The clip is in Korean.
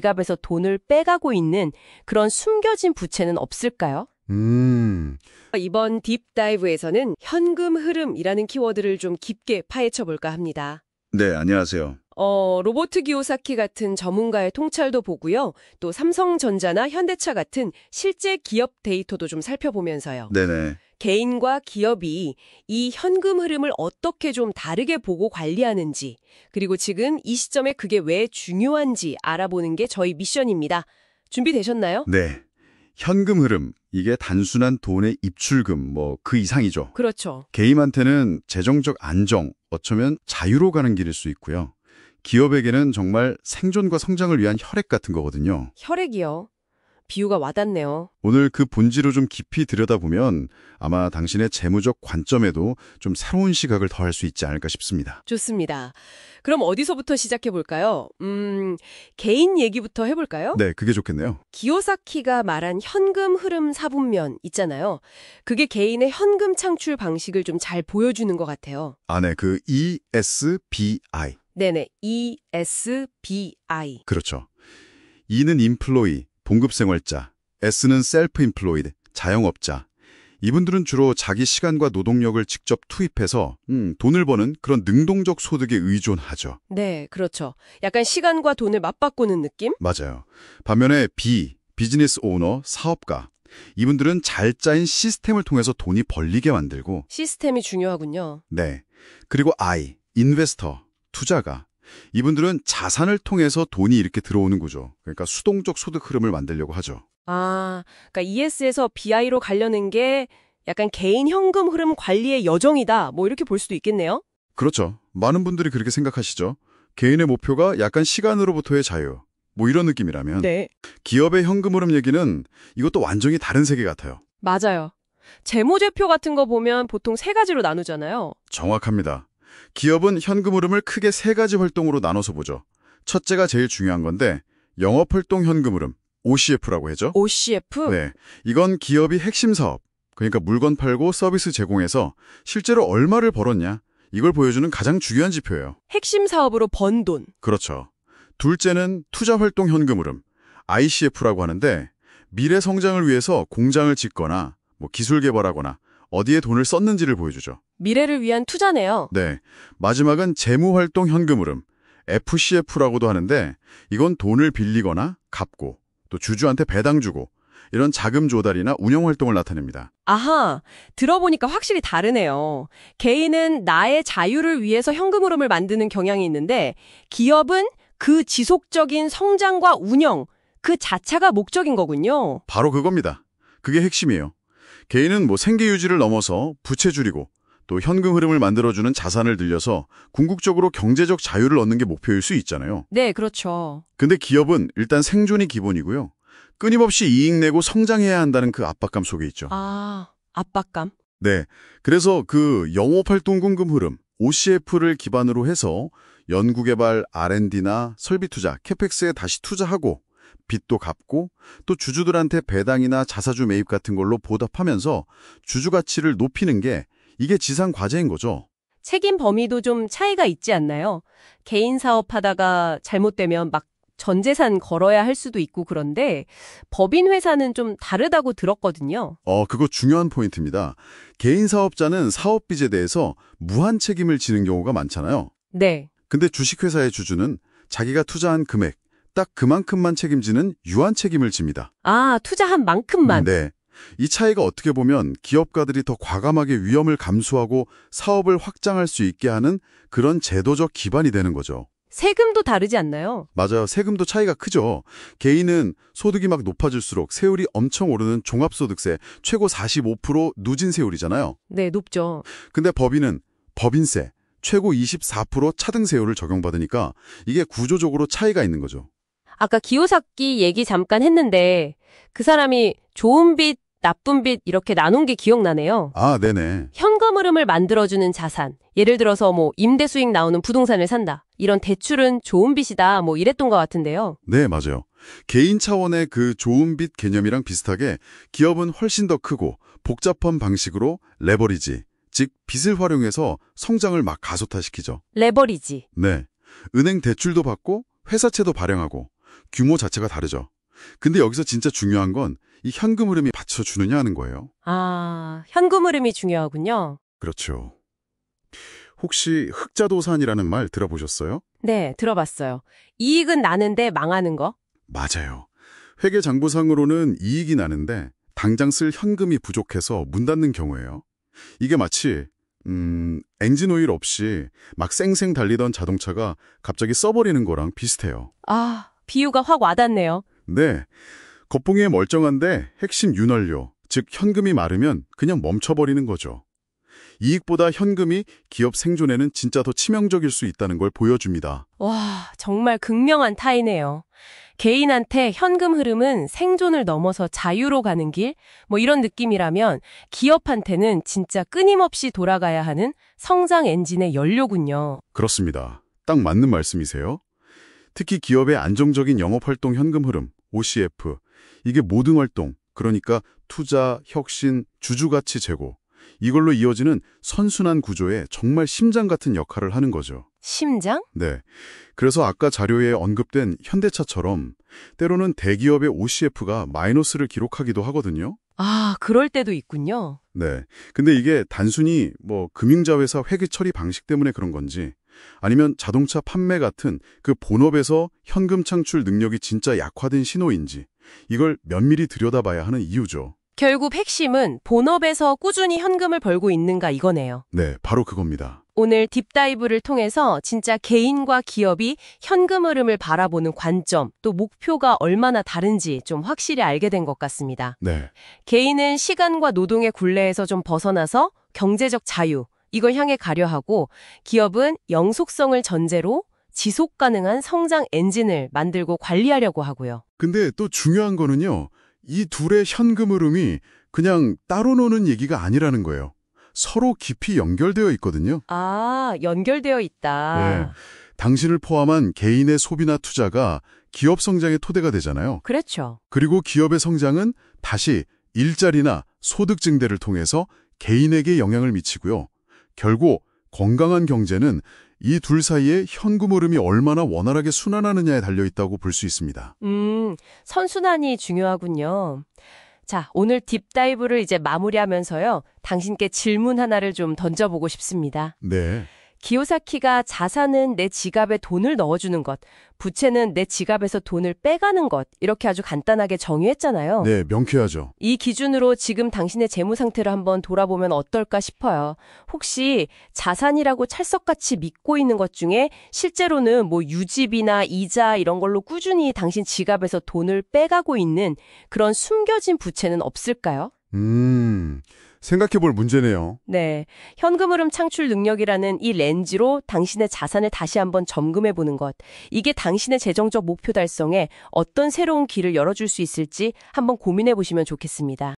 지갑에서 돈을 빼가고 있는 그런 숨겨진 부채는 없을까요? 이번 딥다이브에서는 현금 흐름이라는 키워드를 좀 깊게 파헤쳐 볼까 합니다. 네, 안녕하세요. 로버트 기요사키 같은 전문가의 통찰도 보고요. 또 삼성전자나 현대차 같은 실제 기업 데이터도 좀 살펴보면서요. 네네. 개인과 기업이 이 현금 흐름을 어떻게 좀 다르게 보고 관리하는지, 그리고 지금 이 시점에 그게 왜 중요한지 알아보는 게 저희 미션입니다. 준비되셨나요? 네. 현금 흐름, 이게 단순한 돈의 입출금, 그 이상이죠. 그렇죠. 개인한테는 재정적 안정, 어쩌면 자유로 가는 길일 수 있고요. 기업에게는 정말 생존과 성장을 위한 혈액 같은 거거든요. 혈액이요. 비유가 와닿네요. 오늘 그 본질을 좀 깊이 들여다보면 아마 당신의 재무적 관점에도 좀 새로운 시각을 더할 수 있지 않을까 싶습니다. 좋습니다. 그럼 어디서부터 시작해 볼까요? 개인 얘기부터 해볼까요? 네, 그게 좋겠네요. 기요사키가 말한 현금 흐름 사분면 있잖아요. 그게 개인의 현금 창출 방식을 좀 잘 보여주는 것 같아요. 네, 그 ESBI. 네네, ESBI. 그렇죠. E는 employee, 봉급생활자, S는 self-employed, 자영업자. 이분들은 주로 자기 시간과 노동력을 직접 투입해서 돈을 버는 그런 능동적 소득에 의존하죠. 네, 그렇죠. 약간 시간과 돈을 맞바꾸는 느낌? 맞아요. 반면에 B, 비즈니스 오너, 사업가. 이분들은 잘 짜인 시스템을 통해서 돈이 벌리게 만들고 시스템이 중요하군요. 네. 그리고 I, 인베스터, 투자가. 이분들은 자산을 통해서 돈이 이렇게 들어오는 구조. 그러니까 수동적 소득 흐름을 만들려고 하죠. 그러니까 ES에서 BI로 가려는 게 약간 개인 현금 흐름 관리의 여정이다. 이렇게 볼 수도 있겠네요. 그렇죠. 많은 분들이 그렇게 생각하시죠. 개인의 목표가 약간 시간으로부터의 자유. 이런 느낌이라면 네. 기업의 현금 흐름 얘기는 이것도 완전히 다른 세계 같아요. 맞아요. 재무제표 같은 거 보면 보통 세 가지로 나누잖아요. 정확합니다. 기업은 현금 흐름을 크게 세 가지 활동으로 나눠서 보죠. 첫째가 제일 중요한 건데 영업활동 현금 흐름, OCF라고 하죠. OCF? 네, 이건 기업이 핵심 사업, 그러니까 물건 팔고 서비스 제공해서 실제로 얼마를 벌었냐, 이걸 보여주는 가장 중요한 지표예요. 핵심 사업으로 번 돈. 그렇죠. 둘째는 투자활동 현금 흐름, ICF라고 하는데 미래 성장을 위해서 공장을 짓거나 기술 개발하거나 어디에 돈을 썼는지를 보여주죠. 미래를 위한 투자네요. 네, 마지막은 재무활동 현금 흐름, FCF라고도 하는데 이건 돈을 빌리거나 갚고 또 주주한테 배당 주고 이런 자금 조달이나 운영 활동을 나타냅니다. 아하, 들어보니까 확실히 다르네요. 개인은 나의 자유를 위해서 현금 흐름을 만드는 경향이 있는데 기업은 그 지속적인 성장과 운영, 그 자체가 목적인 거군요. 바로 그겁니다. 그게 핵심이에요. 개인은 생계 유지를 넘어서 부채 줄이고 또 현금 흐름을 만들어주는 자산을 늘려서 궁극적으로 경제적 자유를 얻는 게 목표일 수 있잖아요. 네, 그렇죠. 근데 기업은 일단 생존이 기본이고요. 끊임없이 이익 내고 성장해야 한다는 그 압박감 속에 있죠. 압박감? 네, 그래서 그 영업활동 공급 흐름, OCF를 기반으로 해서 연구개발, R&D나 설비 투자, 캐펙스에 다시 투자하고 빚도 갚고 또 주주들한테 배당이나 자사주 매입 같은 걸로 보답하면서 주주 가치를 높이는 게 이게 지상 과제인 거죠. 책임 범위도 좀 차이가 있지 않나요? 개인 사업하다가 잘못되면 막 전 재산 걸어야 할 수도 있고 그런데 법인 회사는 좀 다르다고 들었거든요. 그거 중요한 포인트입니다. 개인 사업자는 사업 빚에 대해서 무한 책임을 지는 경우가 많잖아요. 네. 근데 주식회사의 주주는 자기가 투자한 금액, 딱 그만큼만 책임지는 유한 책임을 집니다. 투자한 만큼만. 네. 이 차이가 어떻게 보면 기업가들이 더 과감하게 위험을 감수하고 사업을 확장할 수 있게 하는 그런 제도적 기반이 되는 거죠. 세금도 다르지 않나요? 맞아요. 세금도 차이가 크죠. 개인은 소득이 막 높아질수록 세율이 엄청 오르는 종합소득세 최고 45% 누진 세율이잖아요. 네, 높죠. 근데 법인은 법인세 최고 24% 차등세율을 적용받으니까 이게 구조적으로 차이가 있는 거죠. 아까 기요사키 얘기 잠깐 했는데 그 사람이 좋은 빚, 나쁜 빚 이렇게 나눈 게 기억나네요. 네네. 현금 흐름을 만들어주는 자산. 예를 들어서 임대 수익 나오는 부동산을 산다. 이런 대출은 좋은 빚이다. 이랬던 것 같은데요. 네, 맞아요. 개인 차원의 그 좋은 빚 개념이랑 비슷하게 기업은 훨씬 더 크고 복잡한 방식으로 레버리지, 즉 빚을 활용해서 성장을 막 가속화시키죠. 레버리지. 네. 은행 대출도 받고 회사채도 발행하고 규모 자체가 다르죠. 근데 여기서 진짜 중요한 건 이 현금 흐름이 받쳐주느냐 하는 거예요. 아, 현금 흐름이 중요하군요. 그렇죠. 혹시 흑자도산이라는 말 들어보셨어요? 네, 들어봤어요. 이익은 나는데 망하는 거? 맞아요. 회계장부상으로는 이익이 나는데 당장 쓸 현금이 부족해서 문 닫는 경우예요. 이게 마치 엔진 오일 없이 막 쌩쌩 달리던 자동차가 갑자기 써버리는 거랑 비슷해요. 아, 비유가 확 와닿네요. 네, 거품이 멀쩡한데 핵심 윤활유, 즉 현금이 마르면 그냥 멈춰버리는 거죠. 이익보다 현금이 기업 생존에는 진짜 더 치명적일 수 있다는 걸 보여줍니다. 와, 정말 극명한 타이네요. 개인한테 현금 흐름은 생존을 넘어서 자유로 가는 길? 뭐 이런 느낌이라면 기업한테는 진짜 끊임없이 돌아가야 하는 성장 엔진의 연료군요. 그렇습니다. 딱 맞는 말씀이세요. 특히 기업의 안정적인 영업활동 현금 흐름, OCF, 이게 모든 활동, 그러니까 투자, 혁신, 주주가치 제고, 이걸로 이어지는 선순환 구조에 정말 심장 같은 역할을 하는 거죠. 심장? 네. 그래서 아까 자료에 언급된 현대차처럼 때로는 대기업의 OCF가 마이너스를 기록하기도 하거든요. 아, 그럴 때도 있군요. 네. 근데 이게 단순히 금융자 회사 회계 처리 방식 때문에 그런 건지 아니면 자동차 판매 같은 그 본업에서 현금 창출 능력이 진짜 약화된 신호인지 이걸 면밀히 들여다봐야 하는 이유죠. 결국 핵심은 본업에서 꾸준히 현금을 벌고 있는가 이거네요. 네, 바로 그겁니다. 오늘 딥다이브를 통해서 진짜 개인과 기업이 현금 흐름을 바라보는 관점, 또 목표가 얼마나 다른지 좀 확실히 알게 된 것 같습니다. 네, 개인은 시간과 노동의 굴레에서 좀 벗어나서 경제적 자유, 이걸 향해 가려 하고 기업은 영속성을 전제로 지속 가능한 성장 엔진을 만들고 관리하려고 하고요. 근데 또 중요한 거는요. 이 둘의 현금 흐름이 그냥 따로 노는 얘기가 아니라는 거예요. 서로 깊이 연결되어 있거든요. 아, 연결되어 있다. 네. 당신을 포함한 개인의 소비나 투자가 기업 성장의 토대가 되잖아요. 그렇죠. 그리고 기업의 성장은 다시 일자리나 소득 증대를 통해서 개인에게 영향을 미치고요. 결국 건강한 경제는 이 둘 사이에 현금 흐름이 얼마나 원활하게 순환하느냐에 달려있다고 볼 수 있습니다. 선순환이 중요하군요. 자, 오늘 딥다이브를 이제 마무리하면서요. 당신께 질문 하나를 좀 던져보고 싶습니다. 네. 기요사키가 자산은 내 지갑에 돈을 넣어주는 것, 부채는 내 지갑에서 돈을 빼가는 것, 이렇게 아주 간단하게 정의했잖아요. 네, 명쾌하죠. 이 기준으로 지금 당신의 재무 상태를 한번 돌아보면 어떨까 싶어요. 혹시 자산이라고 찰떡같이 믿고 있는 것 중에 실제로는 유지비나 이자 이런 걸로 꾸준히 당신 지갑에서 돈을 빼가고 있는 그런 숨겨진 부채는 없을까요? 생각해 볼 문제네요. 네. 현금 흐름 창출 능력이라는 이 렌즈로 당신의 자산을 다시 한번 점검해 보는 것. 이게 당신의 재정적 목표 달성에 어떤 새로운 길을 열어줄 수 있을지 한번 고민해 보시면 좋겠습니다.